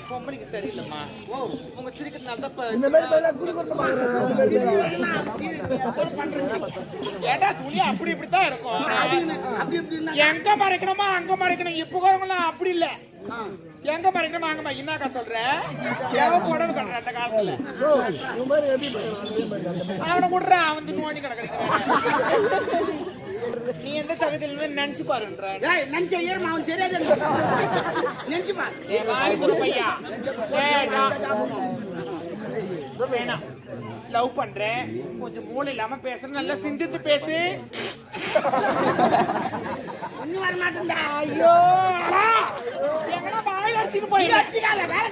பொம்பளைக்கு சரியில்லைம்மா. உங்க சிரிக்கிறதுனால ஏடா துணி அப்படி இப்படித்தான் இருக்கும். எங்க மறைக்கணுமா அங்க மறைக்கணும். இப்ப அப்படி இல்ல. எங்க மறைக்கணுமா அங்கம்மா என்னக்கா சொல்ற? புடவை கட்டுற அந்த காலத்துல அவனை விடுற அவன் நோண்டி கிடக்குறீங்க. நீ எந்த தகுதியில நினைச்சு பாருன்ற நினைச்ச ஏறுமா அவன் தெரியாது நினைச்சு பாரு பையா. வேணாம் லவ் பண்றேன் கொஞ்சம் மூளை இல்லாம பேசுறேன். நல்லா சிந்தித்து பேசு. ஒண்ணு வர மாட்டேன்டா. ஐயோ எங்கடா வாயில அடிச்சுட்டு போய் வேலை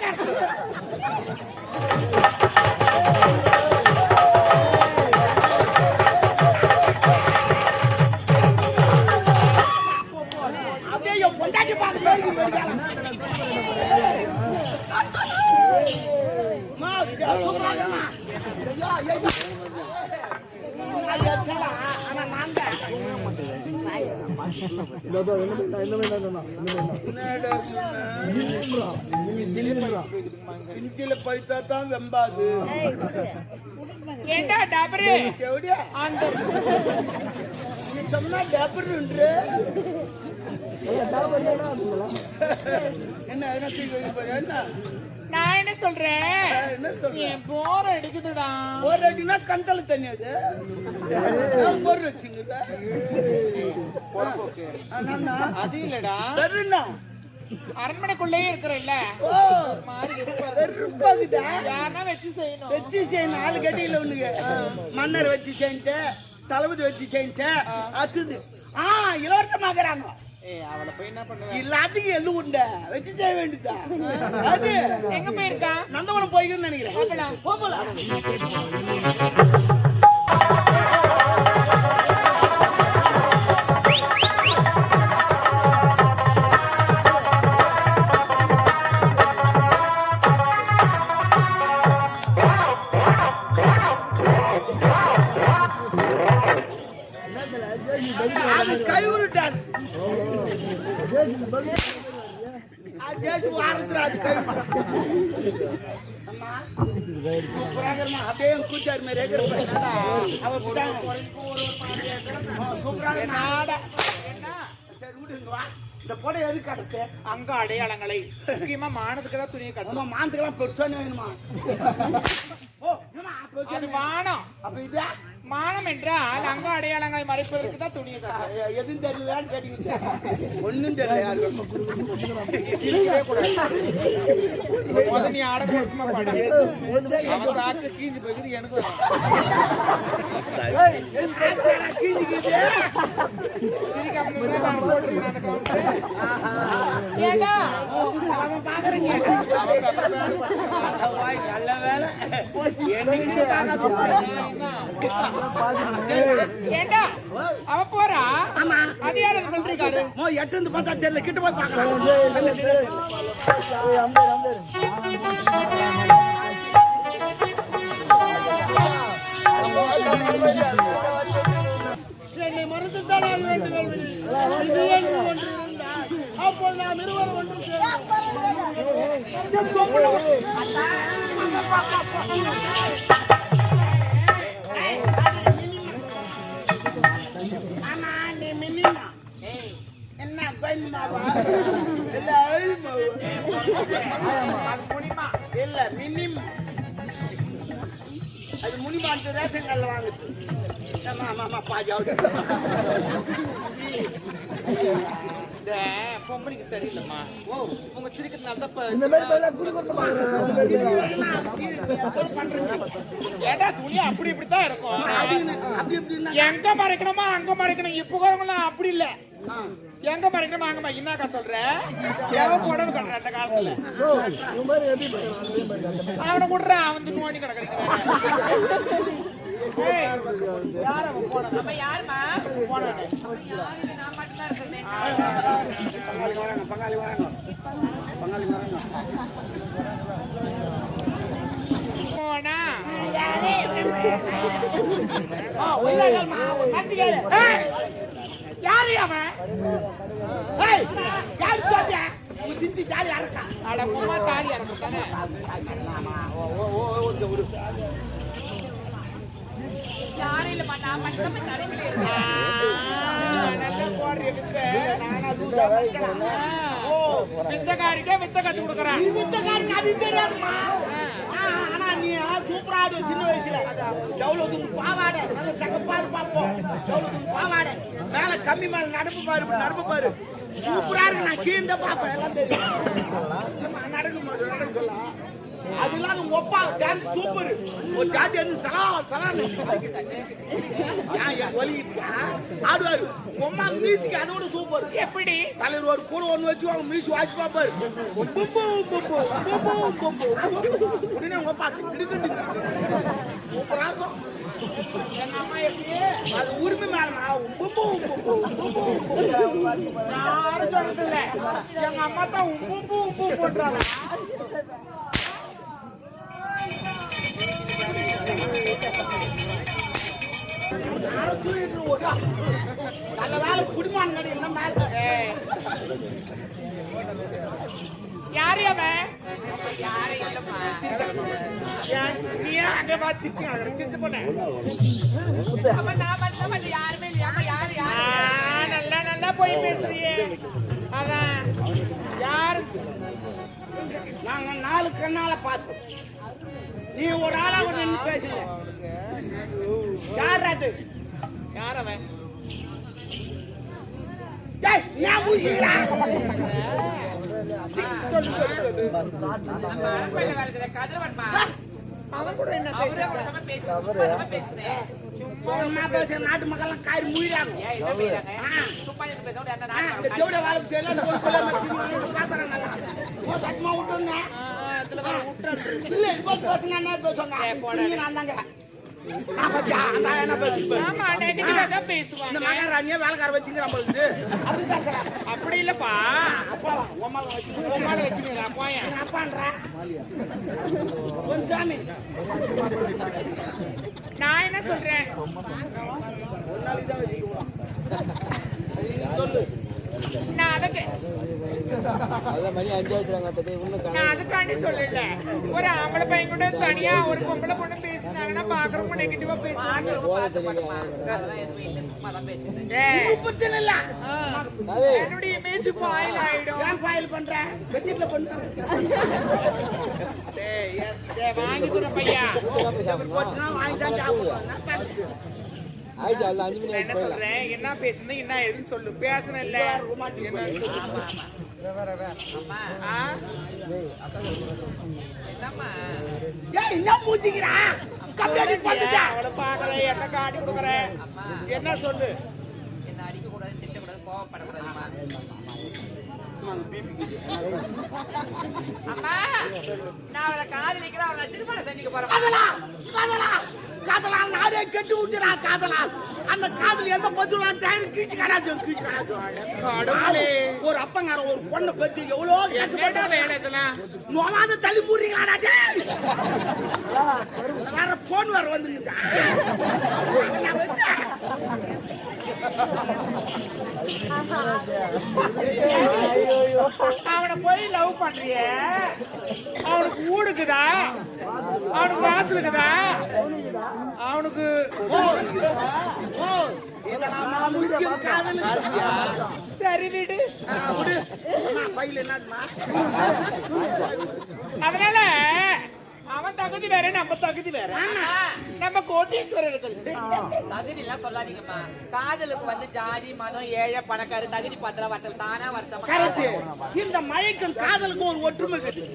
பைத்தான் வெம்பாது என்ன டபரு சொன்னா டபரு என்ன நான் என்ன சொல்றேன் போர் அடிக்குதுடா. போர் அடினா கந்தல தண்ணி அது போர் வச்சுங்க அது இல்லடா. அரண்மனைக்குள்ளே இருக்கிறல்ல யாருன்னா வச்சு செய்யணும். 4 கட்டியில ஒண்ணுங்க மன்னர் வச்சு செஞ்சு தளபதி வச்சு செஞ்சு அத்துது இலவசமாகறாங்க. அவளை போய் என்ன பண்ணுவ? எல்லாத்துக்கும் எள்ளு உண்டை வச்சு செய்ய வேண்டியதா. அது எங்க போயிருக்கா? நந்தவனம் போய்க்குன்னு நினைக்கிறேன். போகலாம். கைவுரு டான்ஸ் அப்படியே கூச்சாரு மாதிரி இந்த புடை எது கட்டுது அங்க அடையாளங்களை முக்கியமா மானத்துக்கு தான் துணியை கட்டணும். மானத்துக்கெல்லாம் பெருசானு வேணுமா? அது மானம். அப்ப இது மானம் என்றால் அங்க அடையாளங்களை மறைப்பதற்கு தான் துணியை எதுவும் தெரியலான்னு கேட்டீங்க. ஒன்னும் தெரியல நீ ஆட கொடுக்குமா பாடு சாட்சி கீஞ்சு போகுது. எனக்கு நல்ல வேலை ஏண்டா அவ போறா. ஆமா அது யாரு பண்றாரு? எட்டு வந்து பார்த்தா தெரியல. கிட்ட போய் பார்க்கலாம். என்னை மறுத்து தான் வேண்டும். இது என்று ஒன்று இருந்தால் அப்போ நாம் இருவரும் ஒன்று இல்ல மினிம் அது முனிமான் ரேஷன் கல்ல வாங்குது. பொம்பளைக்கு சரியில்லைம்மா. உங்க சிரிக்கிறதுனால ஏடா துணி அப்படி இப்படித்தான் இருக்கும். எங்க மறைக்கணுமா அங்க மறைக்கணும். இப்ப அப்படி இல்ல. எங்க மறைக்கணுமா அங்கம்மா என்னக்கா சொல்ற? புடவை கட்டுற அந்த காலத்துல அவனை விடுற அவன் நோண்டி கிடக்குறீங்க. பங்காளி வராங்க. யாரு அவன்? ஏய் யார் பாத்தியா உன் சிந்தி தாலி அறக்கா அட உம்மா தாலி அறக்கும் தானே. யாரும் இல்லம்மா, நான் மட்டும் தலைமையில இருக்கேன். நல்லா போடுறிய வித்த நானா தூசா வச்சேன். ஓ வித்தகாரிக்கே வித்த கத்து கொடுக்குறான். வித்தக்காரனுக்கு அது தெரியாதுமா. ஆனா நீ சூப்பரா ஆடு சின்ன வயசுல எவ்வளவு பாவாடை நல்ல தகப்பாரு பாப்போம். எவ்வளவு பாவாடை மேல கம்மி மேல நடப்பு பாரு சூப்பரா இருக்கு. நான் கீழே பாப்பேன் எல்லாம் தெரியும். நடக்க சொல்லலாம் அது இல்லாத ஒப்பா டான்ஸ் சூப்பர். ஒரு ஜாதி வந்து சலான்னு ஒலி ஆடுவாரு. உமா மியூசிக் அதோட சூப்பர். எப்படி தலைவர் ஒரு கூட ஒண்ணு வச்சு அவங்க மியூசிக் வாட்சி பாப்பாரு. உடனே உங்க பாத்து சூப்பரா இருக்கும். எங்க அம்மா எப்படி அது உரிமை மேலமா யாரும் சொல்றது இல்ல. எங்க அம்மா தான் உப்பு போட்டுறாங்க. நல்ல வேலை குடிமான் கிடைக்கும் மேல. யாரு அவன்? யாரு இல்லம்மா. நீ அங்க பாத்து சித்து போன. அப்ப நான் மட்டும் வந்து யாருமே இல்லையாமா. யாரு நல்லா போய் பேசுறியே. அதான் யாரு? நாங்க 4 கண்ணால பார்த்தோம். நீ ஒரு ஆளா நின்று பேசல. யார் அது? யார் அவன்? டேய் நான் பூசிக்கிறா. அவன் கூட என்ன பேச நாட்டு மக்கள் காரி முயிறாங்க. சட்டமா விட்டுருந்தேன். வேலைக்கார வச்சுங்க அப்படி இல்லப்பா. சாமி நான் என்ன சொல்றேன்? நான் அதுக்காண்டி சொல்லல. ஒரு ஆம்பளை பையன் கூட தனியா ஒரு பொம்பளை பொண்ணு பேசினாங்கன்னா பாக்குறவங்க நெகட்டிவா பேசுறாங்க. என்னுடைய இமேஜ் பாயில் ஆயிடும். பாயில் பண்றேன் பெட்ஷீட்ல பண்றேன். வாங்கி தர பையா என்ன சொல்றேன்? என்ன பேசுறது என்ன எதுன்னு சொல்லு. பேசணும் இல்ல என்ன மூச்சிக்கிறா அவளை பாக்குற என்ன காட்டி கொடுக்குற என்ன சொல்லு. என்ன அடிக்க கூடாது, திட்ட கூடாது, கோவப்படக்கூடாது. அம்மா நான் அவளை காதலிக்கிறேன். அவளை திருமணம் செஞ்சுக்க போறேன். காதலால் நாடே கெட்டு விட்டுறா. காதலால் அந்த காதல் எந்த பத்துலாம் டைம் கீழ்ச்சி கடாச்சும் ஒரு அப்பங்கார ஒரு பொண்ணை பத்தி எவ்வளோ வேலை இதெல்லாம் நோவாத தள்ளி போடுறீங்களா? வேற போன் வேற வந்துருக்குதா? அவனை போய் லவ் பண்றிய, அவனுக்கு ஊடுக்குதா, அவனுக்கு வாசல் இருக்குதா, அவனுக்கு சரி விடு. அதனால அவன் தகுதி வேற, நம்ம தகுதி வேற. நம்ம கோட்டீஸ்வரர்கள் தகுதி எல்லாம் சொல்லாதீங்கம்மா. காதலுக்கு வந்து ஜாதி மதம் ஏழை பணக்காரு தகுதி பத்திர வட்டல் தானா வருத்தம். இந்த மழைக்கும் காதலுக்கும் ஒரு ஒற்றுமை இருக்குது.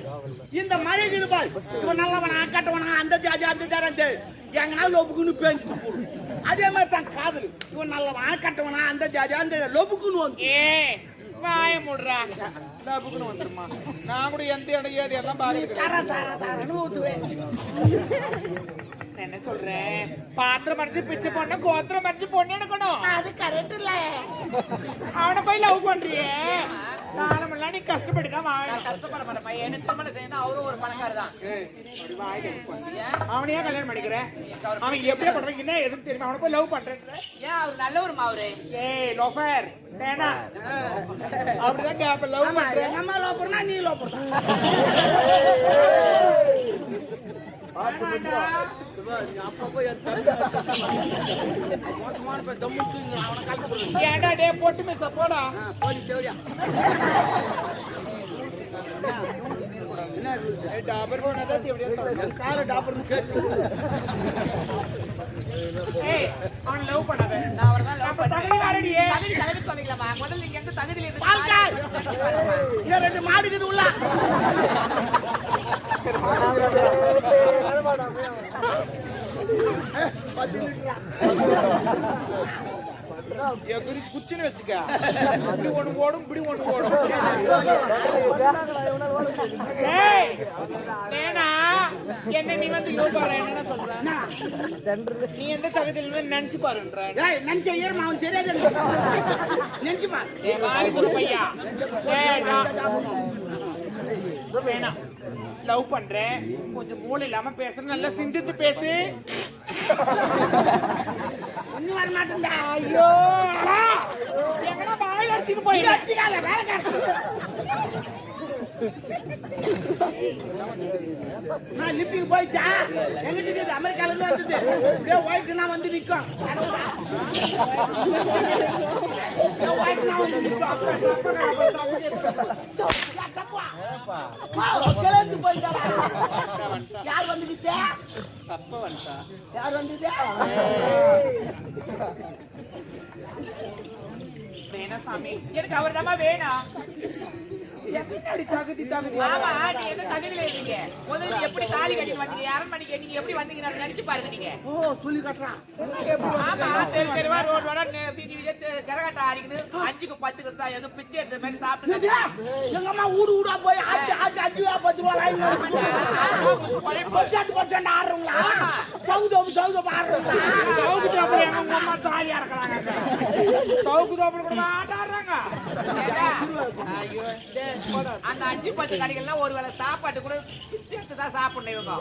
இந்த மழை இருப்பார் இவன் நல்லவனா கட்டவனா அந்த ஜாதி அந்த ஜாதி எங்கனா லோப்புக்குன்னு பேஞ்சு போடும். அதே மாதிரி தான் காதல். இவன் நல்லவனா கட்டவனா அந்த ஜாதி அந்த லோப்புக்குன்னு வந்து வாய முடுறா லோப்புக்குன்னு வந்துருமா. நான் கூட எந்த இடையாது எல்லாம் என்ன சொல்றேன்? பாத்திரம் மறைச்சு பிச்சை பொண்ணு கோத்திரம் மறைச்சு பொண்ணு எடுக்கணும். அது கரெக்ட் இல்ல. அவனை போய் லவ் பண்றியே காலமெல்லாம் நீ கஷ்டப்பட்டுதான் வாங்கணும். கஷ்டப்பட மாட்டேன். எனக்கு திருமணம் செய்யணும், அவரும் ஒரு பணக்காரர் தான். அவனையே கல்யாணம் பண்ணிக்கிறேன். அவன் எப்படியா பண்றேன் என்ன எதுவும் தெரியுமா? அவனை போய் லவ் பண்றேன். ஏன் அவர் நல்லவருமா அவரு? ஏய் லோஃபர் வேணா அப்படிதான் கேப்ப லவ் பண்றேன். நம்ம லவ் பண்ணா நீ லவ் பண்ண ஏன்டா டே போட்டு மிஸ் போடா. டாபர் போனதா எப்படியா சொல்ற? கால டாபர் கேச்சு. ஏய் அவன் லவ் பண்ணாத. நான் அவர்தான் லவ் பண்ணேன். தகுதி வாரடியே. தகுதி காமிக்கலாமா? முதல்ல நீங்க எந்த தகுதியில இருந்து பால்கார். இந்த ரெண்டு மாடு இருக்குது உள்ள. எகுரி குச்சின்னு வச்சுக்க. இப்படி ஒண்ணு ஓடும் இப்படி ஒண்ணு ஓடும். ஏய் நேனா என்ன நீ வந்து யோ பாரு என்ன சொல்ற? நீ எந்த தகுதியில நினைச்சு பாருன்ற. ஏய் நஞ்ச ஏறுமா அவன் தெரியாது. நெஞ்சுமா. ஏய் வாய் குடு பையா. ஏய் வேணாம் லவ் பண்றேன். கொஞ்சம் மூளை இல்லாம பேசுற, நல்லா சிந்தித்து பேசு. ஒண்ணு வர மாட்டேன்டா. ஐயோ எங்கடா வாய் அடிச்சுட்டு போயிடாத வேலைக்கார. நான் லிப்டிக்கு போயிச்சா எங்கிட்ட இருக்குது அமெரிக்கால இருந்து வந்தது. அப்படியே ஒயிட் நான் வந்து நிக்கும். ஒயிட் நான் வந்து நிக்கும். கிளம்பி போயிட்டாரா? யார் வந்துக்கிட்ட? தப்ப வந்துட்டா. யார் வந்தது? வேணா சாமி. எனக்கு அவர் தான் வேணும். எப்படி தகுதி தகுதி ஆமா, நீ எந்த தகுதியில இருக்கீங்க? முதல்ல எப்படி தாலி கட்டிட்டு வந்தீங்க? அரண்மனைக்கு நீங்க எப்படி வந்தீங்க? நினைச்சு பாருங்க நீங்க. ஓ சொல்லி கட்டுறான். ஆமா, தெரு தெருவா ரோடு ரோடா வீதி வீதி கரகாட்டம் ஆடிக்குது. 5க்கு 10க்கு தான் ஏதோ பிச்சை எடுத்த மாதிரி சாப்பிட்டு எங்க அம்மா ஊடு ஊடா போய் ஆட்டு ஆட்டு 5 ரூபா 10 ரூபா வாங்கி பச்சாட்டு ஆடுறீங்களா? சவுதோப்பு ஆடுறீங்களா? சவுக்கு தோப்பு எங்க உங்க அம்மா தாலியா இருக்கிறாங்க. சவுக்கு தோப்பு கூட ஆட்டாடுறாங்க. அந்த 5-10 கடைகள்லாம் ஒரு வேளை சாப்பாட்டு கூட பிச்சை எடுத்து தான் சாப்பிடணும் இவங்க.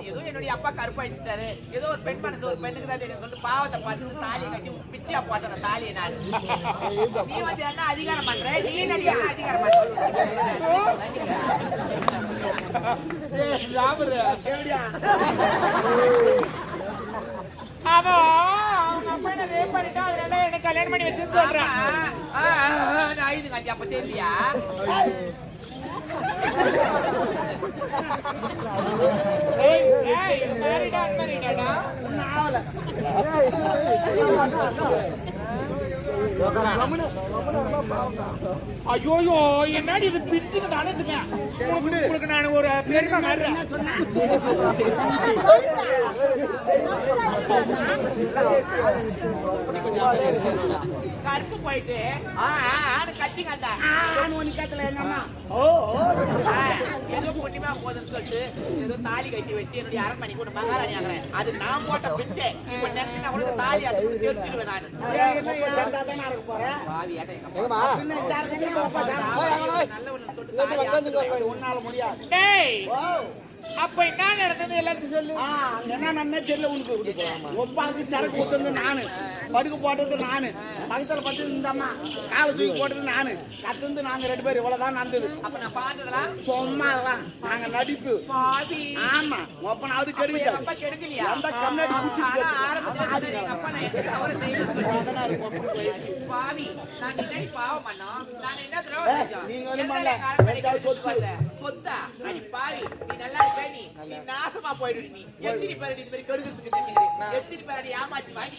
ஏதோ என்னுடைய அப்பா கருப்பாயிட்டாரு, ஏதோ ஒரு பெண் மனசு ஒரு பெண்ணுக்கு தான் தெரியும் சொல்லிட்டு பாவத்தை பார்த்து தாலியை கட்டி பிச்சையா போட்ட தாலியை நான். நீ வந்து என்ன அதிகாரம் பண்ற? நீ நடிகை அதிகாரம் அவன் அவங்க அப்பா என்ன ரேப் பண்ணிட்டா, அதனால எனக்கு கல்யாணம் பண்ணி வச்சுன்னு சொல்றான். ஐது காஞ்சி அப்ப தெரியலையா? ஐயோயோ என்னடி இது பிச்சுக்கு தானே. உங்களுக்கு நான் ஒரு பெருமை காட்டுறேன். கருப்பு போயிட்டு கட்டி கண்டா ஏதோ பொண்ணிமா போதுன்னு சொல்லிட்டு ஏதோ தாலி கட்டி வச்சு என்னுடைய அரண்மனை கூட மகாராணி ஆகிறேன். அது நான் போட்ட பிச்சை. இப்ப நினைச்சு நான் கூட தாலி அதை தெரிஞ்சிருவேன் நான். உன்னால முடியாது. அப்ப என்ன நடந்தது எல்லாத்தையும் சொல்லு. என்ன தெரியல உனக்கு. ஒப்பாக்கு சரக்கு கொடுத்தது நானு, படுக்க போட்டது நானு, பக்கத்துல பத்து இந்த அம்மா காலை தூக்கி போட்டது நானு, கத்துந்து நாங்க 2 பேர். இவ்வளவுதான் நடந்தது. அப்ப நான் பார்த்ததெல்லாம் சும்மா அதெல்லாம் நாங்க நடிப்பு. பாவி. ஆமா ஒப்பனாவது கெடுக்கிட்ட அப்பா கெடுக்கலையா? அந்த கண்ணாடி குச்சி பாவி. நான் நினைவு பாவம் பண்ணோம். நான் என்ன திரவம் செஞ்சோம்? நீங்க வந்து பண்ணல சொத்தா அடி பாவி. நீ நல்லா இருக்க. நீ நாசமா போயிடு. நீ எத்திரி பேர் இது மாதிரி கெடுக்கிறதுக்கு தெரியுது. எத்திரி பேர் அடி ஏமாத்தி வாங்கி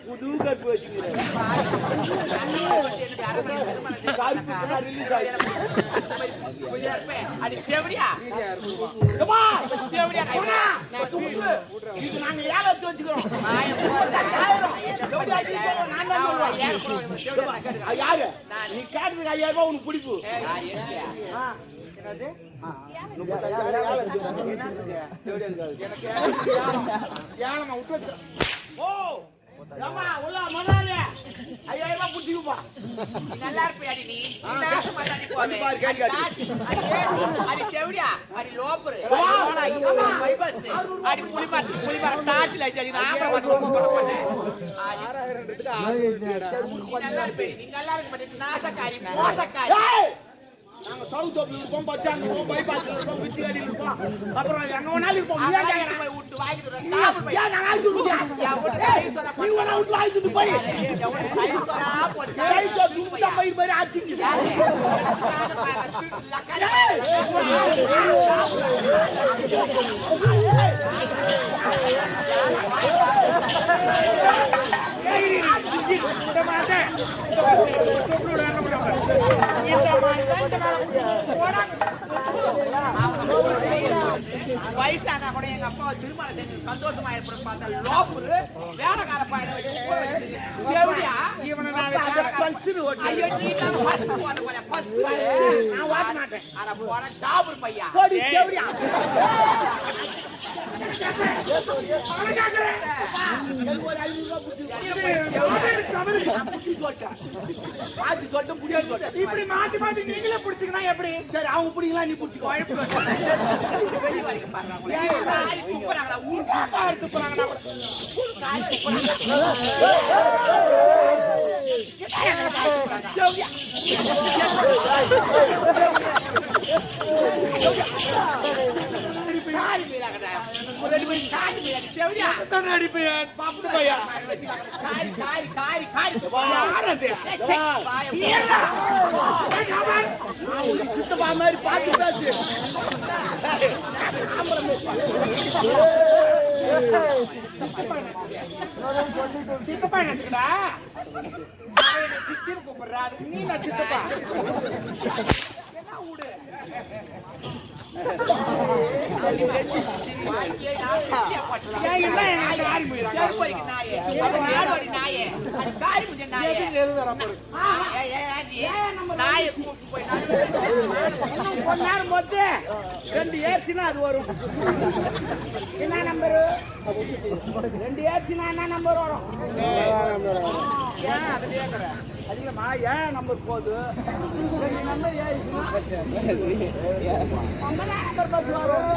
புது கற்பு வச்சுக்கிறேன். அடி செவடியா இது நாங்க ஏலத்து வச்சுக்கிறோம். யாரு நீ கேட்டதுக்கு 5000 ரூபாய் உனக்கு பிடிக்கும். ஏழமா விட்டு வச்சு ஓ ஏமா உள்ள முதல்ல 5000 ரூபாய் புடிச்சுக்குப்பா. நீ நல்லா இருப்பியாடி நீ நாசமா தாண்டி போதே வந்து பாரு, கேட்டு காட்டு. அடி செவடியா அடி லோப்பரு பைபஸ் அடி புலிபார் டார்ச்ல வச்சு நான் அப்புறம் போட மாட்டேன். 6000 நீ நல்லா இருப்பியாடி நீ நல்லா இருக்க மாட்டே நாசக்காரி மோசக்காரி. ஏய் நாங்க சவுத் தோப்புல இருப்போம், பச்சாங்க இருப்போம், பைபாஸ்ல இருப்போம், குச்சி அடி இருப்போம். அப்புறம் எங்க வேணாலும் இருப்போம். நீ ஏன் கேக்குற? போய் விட்டு வாங்கி தர சாப்பிடு போய். ஏன் நான் வாங்கி கொடுத்தியா? நீ வேணா விட்டு வாங்கி கொடுத்து போய். கை சோப்பு உப்புட்டா பயிர் மாதிரி ஆச்சிங்க. வயசானா கூட எங்க அப்பா திருமணம் செஞ்சு சந்தோஷமா இருப்பது பார்த்தா லோப்புரு வேலைக்கார பையனை வச்சு இவனை நான் பல்சுன்னு ஓட்டு. ஐயோ நீ தான் பஸ்ஸு போன போல பஸ்ஸு நான் ஓட்ட மாட்டேன். அட போன டாபர் பையா போடி கேவடியா. எனக்கு ஒரு 500 ரூபாய் புடிச்சு. இப்படி மாத்தி மாத்தி நீங்களே பிடிச்சிக்கனா எப்படி? சரி அவங்க பிடிக்கலாம், நீ பிடிச்சிக்கோ. வெளி வரைக்கும் பாக்குறாங்களே கூப்பிடுறாங்களா ஊருக்கா எடுத்து போறாங்களா சித்தப்பா மாதிரி பாத்து பேசு. சித்தப்பா என்னத்துக்குடா? சித்தின்னு கூப்பிடுறா, அதுக்கு நீ நான் சித்தப்பா. என்ன ஊடு? கொஞ்ச நேரம் போது 2 ஏர்ச்சினா அது வரும். என்ன நம்பரு? 2 ஏர்ச்சினா என்ன நம்பர் வரும்? ஏன் அதை கேட்கற? அதிகமா ஏன் நம்பர் போகுது? 2 நம்பர் ஏறிச்சுன்னா நம்பர் பஸ் வரும்.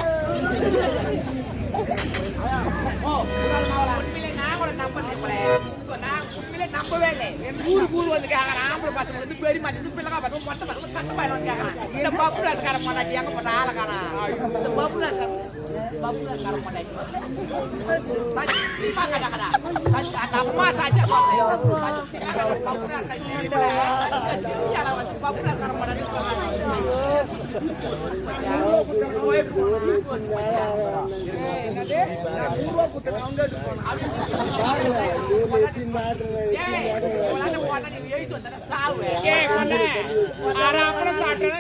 நம்பவே இல்லை ஊருக்கு வந்து கேட்கறேன் ஆம்பளை பசங்க வந்து பெரிய மாட்டேன் பிள்ளைங்க பார்த்து மொட்டை பசங்க கட்டு பையன் வந்து கேட்கறேன் இந்த பப்புலாஸ்கார மாட்டாட்டி எங்க போட்ட ஆளக்காரா இந்த பப்புலாஸ்கார மாட்டாட்டி அம்மா சாச்சா பப்புலாஸ்கார மாட்டாட்டி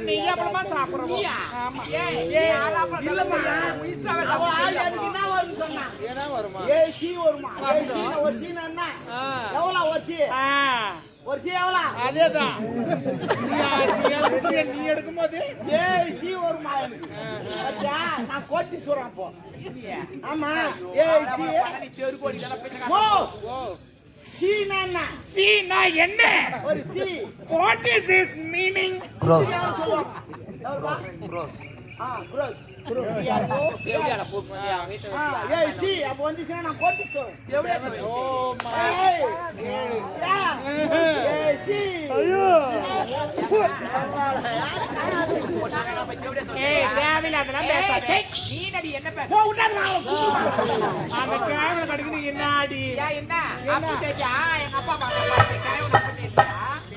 நீ அப்புறமா சாப்பிடுறோம். அதேதான் நீ எடுக்கும் போது நான் கோட்டி சொல்றேன் அப்போ. ஆமா சீனா என்ன? ஒரு C. What is this meaning? அப்ப வந்துச்சுன்னா நான் கோட்டி சொல்றேன். என்ன பேச அந்த கேமரா கடைக்கு என்ன ஆடி என்ன எங்க அப்பா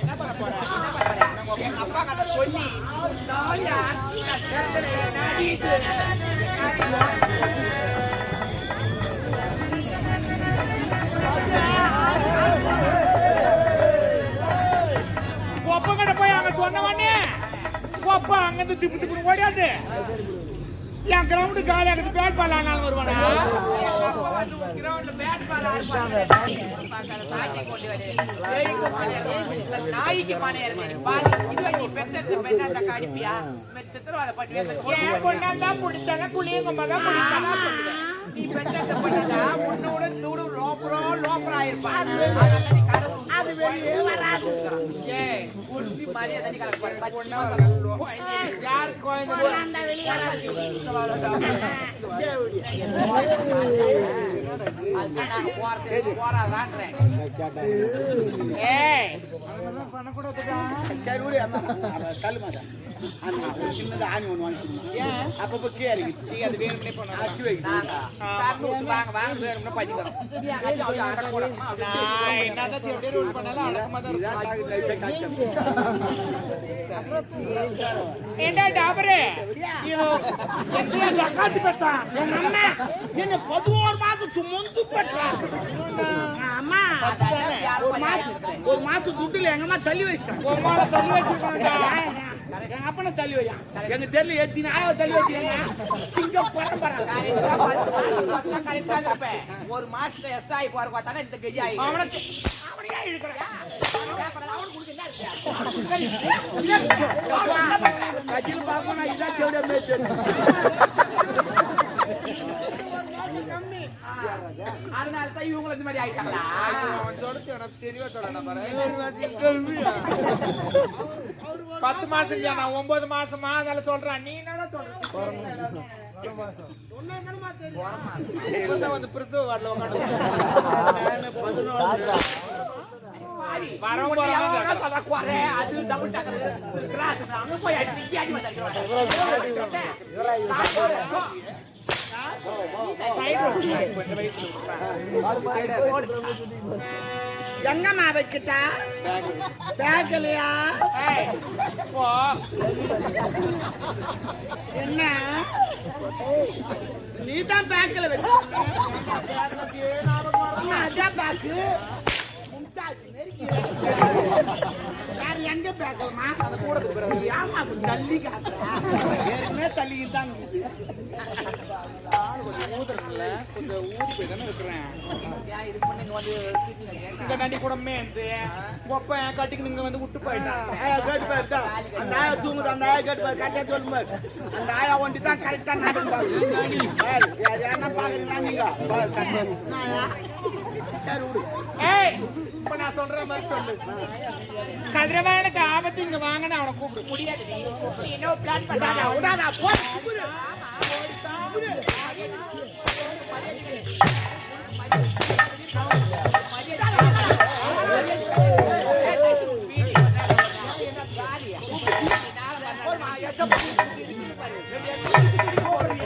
என்ன பண்ண போற எங்க அப்பா கட்ட சொல்லி ஒப்ப கடை போய் அங்க சொன்ன உடனே ஒப்ப அங்கிருந்து திப்பு திப்பு ஓடியாந்து என் கிரவுண்டு காலியா இருக்குது பேட் பால் ஆனாலும் வருவானா கிரவுண்ட்ல பேட் பால் ஆடுவாங்க சாக்கி கொண்டு வரே நாய்க்கு மானே இருக்கு பாரு இது நீ பெத்தெடுத்த பெண்ணாத காடிப்பியா சித்திரவாத பண்ணுவே ஏன் பொண்ணாண்டா பிடிச்சாங்க புளியங்கம்மா தான் பிடிச்சாங்க சொல்லுவேன் நீ பெத்தெடுத்த பண்ணதா உன்னோட நூடு லோப்ரா இருப்பா அதனால நீ கடவுள் அது வெளியே வராது ஏய் குட்டி மரியாதை நீ கலக்க யார் கோயந்த அந்த வெளியே வராது சரி விடு, கல்லு மாதா ஒரு சின்னது ஆணி ஒண்ணு வாங்கிக்கணும். அப்பப்போ கீழே இருக்கு அது வேணும்னே பண்ண அச்சு வைக்கணும். என்னதான் எப்படி ரூல் பண்ணாலும் அடக்கமா தான் இதான் காக்கு லைஃபே காய்ச்சல். ஏண்டா டாபரே காத்து பெத்தா எங்க அம்மா என்ன 11 மாசம் சுமந்து பெற்றா அம்மா ஒரு மாசம் துட்டுல எங்க அம்மா தள்ளி வச்சான். உமால தள்ளி வச்சிருக்காங்க எங்க அப்பனை தள்ளி வையான். எங்க தெருல ஏத்தி நாய தள்ளி வச்சிருக்காங்க. சிங்கம் பரம்பரை. ஒரு மாசத்துல எஸ்ட் ஆகி போற பார்த்தானே இந்த கெஜி ஆகி அவனையே இழுக்கிறான் கட்சியில் பார்க்கணும் இதான் தேவையா மேய்ச்சு. அதனால தான் இவங்க இந்த மாதிரி ஆயிட்டாங்களா தெளிவா சொல்றேன் 10 மாசம் இல்லையா நான் 9 மாசமா அதனால சொல்றேன் நீ என்ன சொல்ற வந்து பிரசவ வார்டுல அது டபுள் டக்கர் போய் எங்கம்மா வைக்கிட்டா பேக்கலையா என்ன நீதான் பேக்கல வச்சு அதான் பேக்கு யாரு எங்க பேக்கலமா ஏமா தள்ளி காட்டுறா ஏற்கனவே தள்ளிக்கிட்டு தான் ஊதுறதுல கொஞ்சம் ஊதி போய் தானே இருக்கிறேன் இந்த நண்டி கூடமே ஒப்ப கட்டிக்கு நீங்க வந்து விட்டு போயிட்டான் கேட்டு பாரு அந்த ஆயா தூங்குது அந்த ஆயா கேட்டு பாரு கரெக்டா சொல்லு பாரு அந்த ஆயா ஒண்டி தான் கரெக்டா நடந்து பாரு என்ன பாக்குறீங்க நீங்க சரி விடு ஏய் இப்ப நான் சொல்ற மாதிரி சொல்லு கதிரவானுக்கு ஆபத்து இங்க வாங்கன்னு அவனை கூப்பிடு முடியாது என்ன பிளான் பண்ணாத விடாதா போ ஓடி